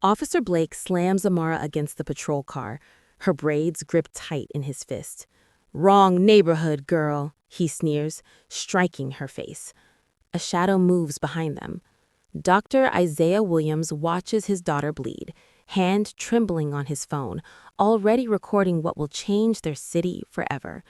Officer Blake slams Amara against the patrol car, her braids gripped tight in his fist. "Wrong neighborhood, girl," he sneers, striking her face. A shadow moves behind them. Dr. Isaiah Williams watches his daughter bleed, hand trembling on his phone, already recording what will change their city forever.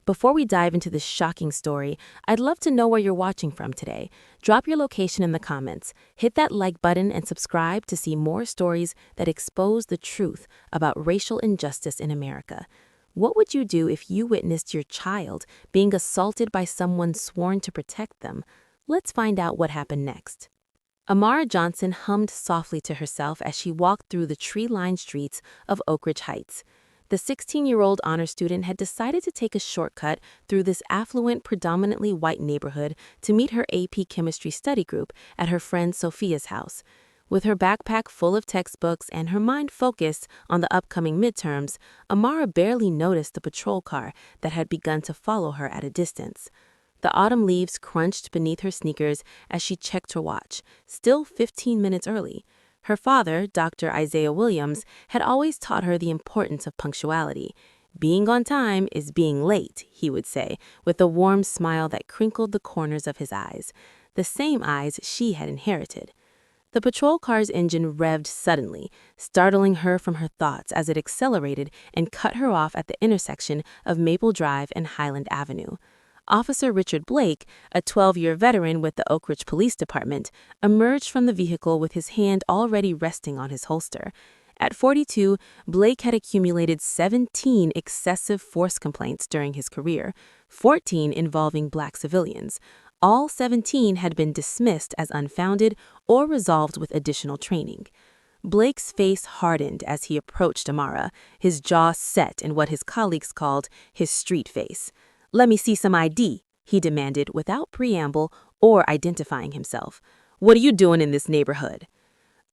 Before we dive into this shocking story, I'd love to know where you're watching from today. Drop your location in the comments, hit that like button, and subscribe to see more stories that expose the truth about racial injustice in America. What would you do if you witnessed your child being assaulted by someone sworn to protect them? Let's find out what happened next. Amara Johnson hummed softly to herself as she walked through the tree-lined streets of Oak Ridge Heights. The 16-year-old honor student had decided to take a shortcut through this affluent, predominantly white neighborhood to meet her AP chemistry study group at her friend Sophia's house. With her backpack full of textbooks and her mind focused on the upcoming midterms, Amara barely noticed the patrol car that had begun to follow her at a distance. The autumn leaves crunched beneath her sneakers as she checked her watch, still 15 minutes early. Her father, Dr. Isaiah Williams, had always taught her the importance of punctuality. "Being on time is being late," he would say, with a warm smile that crinkled the corners of his eyes, the same eyes she had inherited. The patrol car's engine revved suddenly, startling her from her thoughts as it accelerated and cut her off at the intersection of Maple Drive and Highland Avenue. Officer Richard Blake, a 12-year veteran with the Oak Ridge Police Department, emerged from the vehicle with his hand already resting on his holster. At 42, Blake had accumulated 17 excessive force complaints during his career, 14 involving black civilians. All 17 had been dismissed as unfounded or resolved with additional training. Blake's face hardened as he approached Amara, his jaw set in what his colleagues called his street face. "Let me see some ID," he demanded without preamble or identifying himself. "What are you doing in this neighborhood?"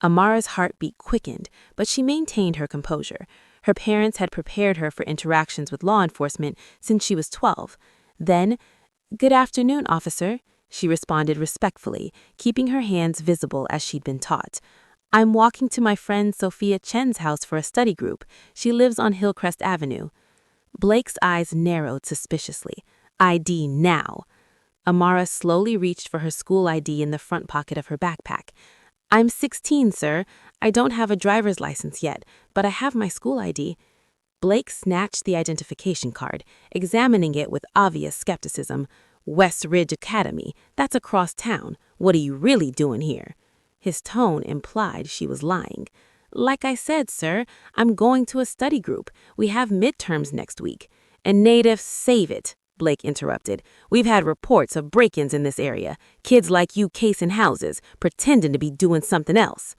Amara's heartbeat quickened, but she maintained her composure. Her parents had prepared her for interactions with law enforcement since she was 12. Then, "Good afternoon, officer," she responded respectfully, keeping her hands visible as she'd been taught. "I'm walking to my friend Sophia Chen's house for a study group. She lives on Hillcrest Avenue." Blake's eyes narrowed suspiciously. "ID now." Amara slowly reached for her school ID in the front pocket of her backpack. "I'm 16, sir. I don't have a driver's license yet, but I have my school ID." Blake snatched the identification card, examining it with obvious skepticism. "West Ridge Academy, that's across town. What are you really doing here?" His tone implied she was lying. "Like I said, sir, I'm going to a study group. We have midterms next week." "And natives, save it," Blake interrupted. "We've had reports of break-ins in this area. Kids like you casing houses, pretending to be doing something else."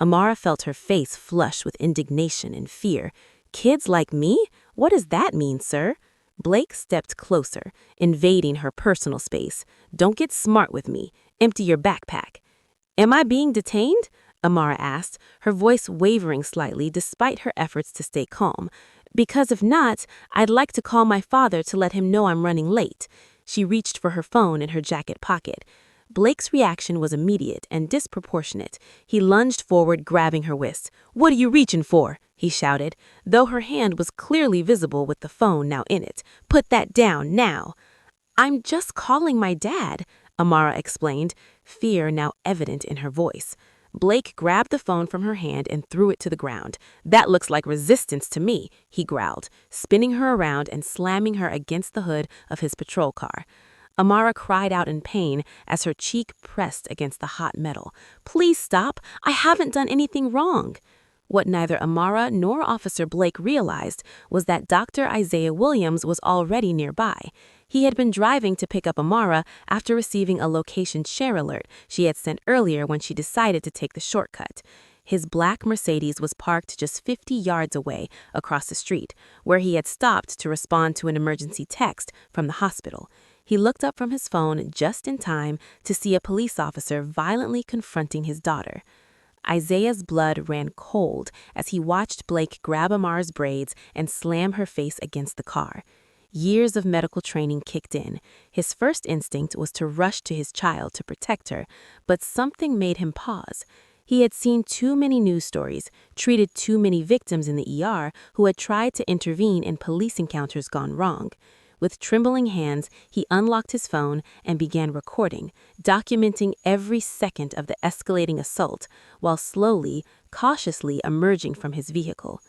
Amara felt her face flush with indignation and fear. "Kids like me? What does that mean, sir?" Blake stepped closer, invading her personal space. "Don't get smart with me. Empty your backpack." "Am I being detained?" Amara asked, her voice wavering slightly despite her efforts to stay calm. "Because if not, I'd like to call my father to let him know I'm running late." She reached for her phone in her jacket pocket. Blake's reaction was immediate and disproportionate. He lunged forward, grabbing her wrist. "What are you reaching for?" he shouted, though her hand was clearly visible with the phone now in it. "Put that down now." "I'm just calling my dad," Amara explained, fear now evident in her voice. Blake grabbed the phone from her hand and threw it to the ground. "That looks like resistance to me," he growled, spinning her around and slamming her against the hood of his patrol car. Amara cried out in pain as her cheek pressed against the hot metal. "Please stop. I haven't done anything wrong." What neither Amara nor Officer Blake realized was that Dr. Isaiah Williams was already nearby. He had been driving to pick up Amara after receiving a location share alert she had sent earlier when she decided to take the shortcut. His black Mercedes was parked just 50 yards away across the street, where he had stopped to respond to an emergency text from the hospital. He looked up from his phone just in time to see a police officer violently confronting his daughter. Isaiah's blood ran cold as he watched Blake grab Amara's braids and slam her face against the car. Years of medical training kicked in. His first instinct was to rush to his child to protect her, but something made him pause. He had seen too many news stories, treated too many victims in the ER who had tried to intervene in police encounters gone wrong. With trembling hands, he unlocked his phone and began recording, documenting every second of the escalating assault while slowly, cautiously emerging from his vehicle.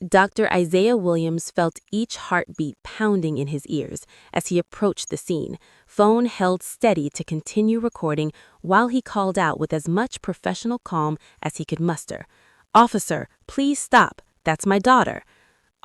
Dr. Isaiah Williams felt each heartbeat pounding in his ears as he approached the scene, phone held steady to continue recording while he called out with as much professional calm as he could muster. "Officer, please stop. That's my daughter."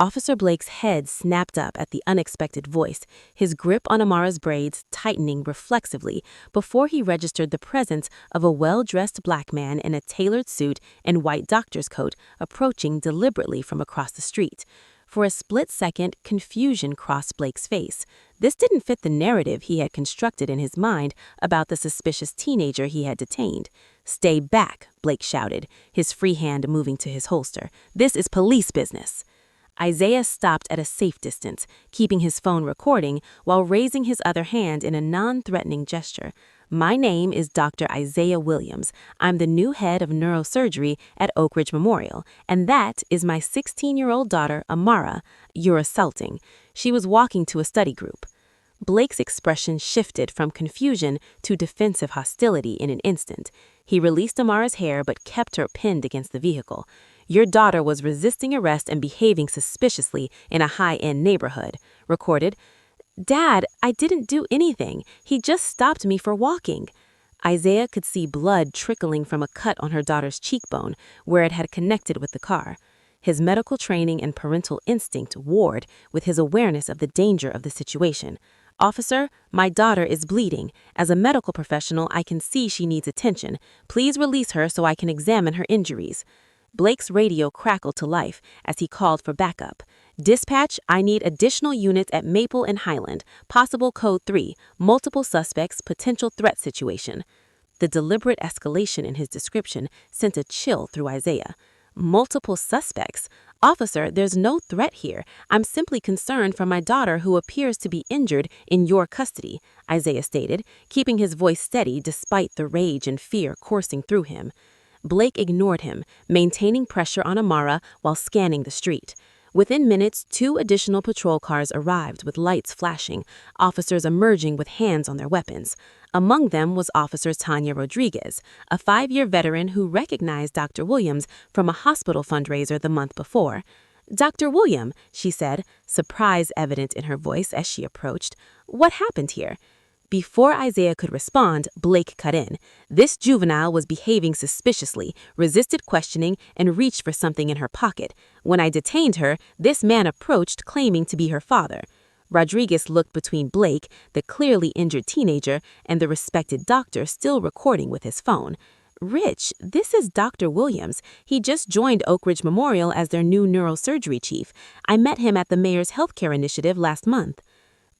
Officer Blake's head snapped up at the unexpected voice, his grip on Amara's braids tightening reflexively before he registered the presence of a well-dressed black man in a tailored suit and white doctor's coat approaching deliberately from across the street. For a split second, confusion crossed Blake's face. This didn't fit the narrative he had constructed in his mind about the suspicious teenager he had detained. "Stay back," Blake shouted, his free hand moving to his holster. "This is police business." Isaiah stopped at a safe distance, keeping his phone recording while raising his other hand in a non-threatening gesture. "My name is Dr. Isaiah Williams. I'm the new head of neurosurgery at Oak Ridge Memorial, and that is my 16-year-old daughter, Amara. You're assaulting." She was walking to a study group. Blake's expression shifted from confusion to defensive hostility in an instant. He released Amara's hair but kept her pinned against the vehicle. "Your daughter was resisting arrest and behaving suspiciously in a high-end neighborhood." Recorded. "Dad, I didn't do anything. He just stopped me for walking." Isaiah could see blood trickling from a cut on her daughter's cheekbone where it had connected with the car. His medical training and parental instinct warred with his awareness of the danger of the situation. "Officer, my daughter is bleeding. As a medical professional, I can see she needs attention. Please release her so I can examine her injuries." Blake's radio crackled to life as he called for backup. "Dispatch, I need additional units at Maple and Highland. Possible code 3, multiple suspects, potential threat situation." The deliberate escalation in his description sent a chill through Isaiah. "Multiple suspects? Officer, there's no threat here. I'm simply concerned for my daughter who appears to be injured in your custody," Isaiah stated, keeping his voice steady despite the rage and fear coursing through him. Blake ignored him, maintaining pressure on Amara while scanning the street. Within minutes, 2 additional patrol cars arrived with lights flashing, officers emerging with hands on their weapons. Among them was Officer Tanya Rodriguez, a 5-year veteran who recognized Dr. Williams from a hospital fundraiser the month before. "Dr. William," she said, surprise evident in her voice as she approached. "What happened here?" Before Isaiah could respond, Blake cut in. "This juvenile was behaving suspiciously, resisted questioning, and reached for something in her pocket. When I detained her, this man approached claiming to be her father." Rodriguez looked between Blake, the clearly injured teenager, and the respected doctor still recording with his phone. "Rich, this is Dr. Williams. He just joined Oak Ridge Memorial as their new neurosurgery chief. I met him at the mayor's healthcare initiative last month."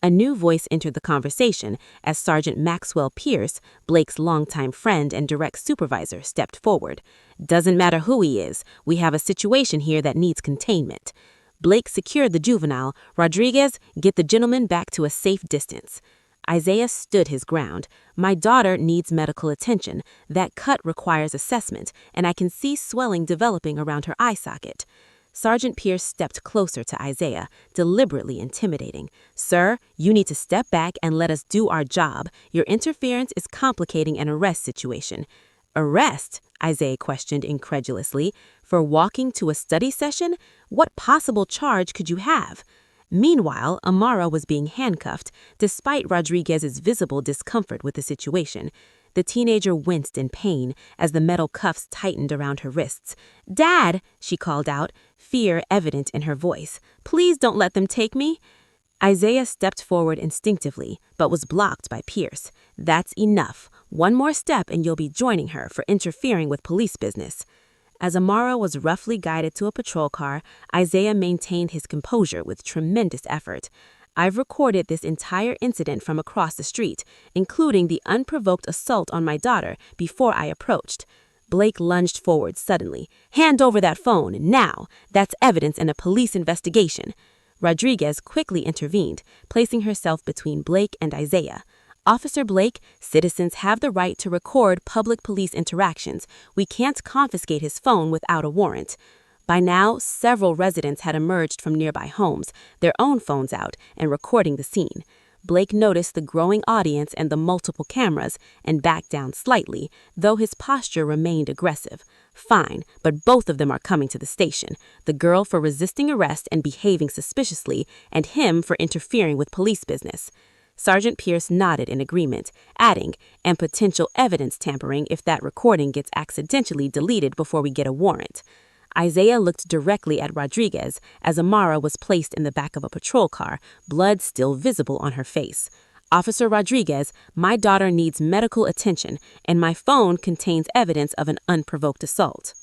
A new voice entered the conversation as Sergeant Maxwell Pierce, Blake's longtime friend and direct supervisor, stepped forward. "Doesn't matter who he is. We have a situation here that needs containment." Blake secured the juvenile. "Rodriguez, get the gentleman back to a safe distance." Isaiah stood his ground. "My daughter needs medical attention. That cut requires assessment, and I can see swelling developing around her eye socket." Sergeant Pierce stepped closer to Isaiah, deliberately intimidating. "Sir, you need to step back and let us do our job. Your interference is complicating an arrest situation." "Arrest?" Isaiah questioned incredulously. "For walking to a study session? What possible charge could you have?" Meanwhile, Amara was being handcuffed, despite Rodriguez's visible discomfort with the situation. The teenager winced in pain as the metal cuffs tightened around her wrists. "Dad," she called out, fear evident in her voice. "Please don't let them take me." Isaiah stepped forward instinctively, but was blocked by Pierce. "That's enough. One more step and you'll be joining her for interfering with police business." As Amara was roughly guided to a patrol car, Isaiah maintained his composure with tremendous effort. "I've recorded this entire incident from across the street, including the unprovoked assault on my daughter before I approached." Blake lunged forward suddenly. "Hand over that phone, now! That's evidence in a police investigation." Rodriguez quickly intervened, placing herself between Blake and Isaiah. Officer Blake, citizens have the right to record public police interactions. We can't confiscate his phone without a warrant. By now, several residents had emerged from nearby homes, their own phones out, and recording the scene. Blake noticed the growing audience and the multiple cameras and backed down slightly, though his posture remained aggressive. Fine, but both of them are coming to the station. The girl for resisting arrest and behaving suspiciously, and him for interfering with police business. Sergeant Pierce nodded in agreement, adding, and potential evidence tampering if that recording gets accidentally deleted before we get a warrant. Isaiah looked directly at Rodriguez as Amara was placed in the back of a patrol car, blood still visible on her face. Officer Rodriguez, my daughter needs medical attention, and my phone contains evidence of an unprovoked assault.